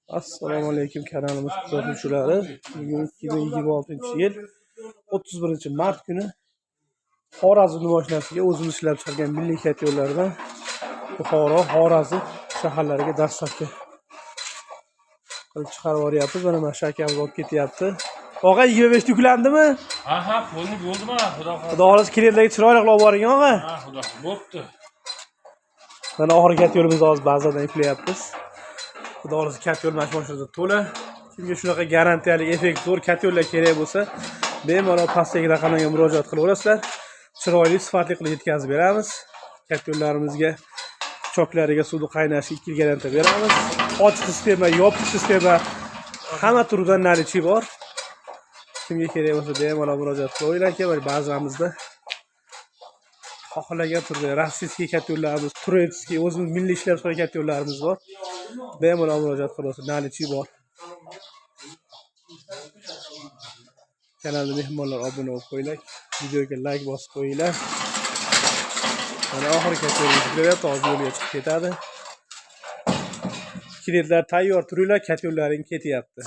Assalomu alaykum kanalimiz kuzatuvchilari. Bugun 2026-yil 31-mart kuni Xorazm mashinasiga o'zimiz ishlab chiqargan milliy kat yo'llaridan Buxoro, Xorazm shaharlariga dastlabki qilib chiqarib yuboryapmiz. Mana mashakamiz olib ketyapti. Og'a 25 tuklandimi? Ha, qo'lni bo'ldimi? Xudo xohlasa klientlarga chiroyli qilib boring, og'a. Ha, xudo bo'pti. Mana oxirgi kat yo'limizni hozir bazadan yuklayapmiz. Xudo xohlasa kat yo'l mashinasida to'la. Kimga shunaqa garantiyali effekt zo'r kat yo'llar kerak bo'lsa, bemalol pastdagi raqamlarga murojaat qilaverasizlar. Chiroyli, sifatli qilib yetkazib beramiz. Kat yo'llarimizga choklariga suvni qaynashiga 2 yil garantiya beramiz. Ochiq sistema, yopiq sistema hamma turdan nalichi bor. Kimga kerak bo'lsa bemalol murojaat qilaveringlar. Ba'zimizda xohlagan turda rossiyskiy kat yo'llarimiz, turetskiy, o'zimiz milliy ishlab chiqargan kat yo'llarimiz bor. Bemalol murojaat qilasiz, nalichi bor. Kanalga mehmonlar obuna bo'lib qo'yinglar, videoga like bosib qo'yinglar. Mana oxirgi kat yo'limiz kelyapti, hozir yo'lga chiqib ketadi. Klientlar tayyor turinglar, kat yo'llaring ketyapti.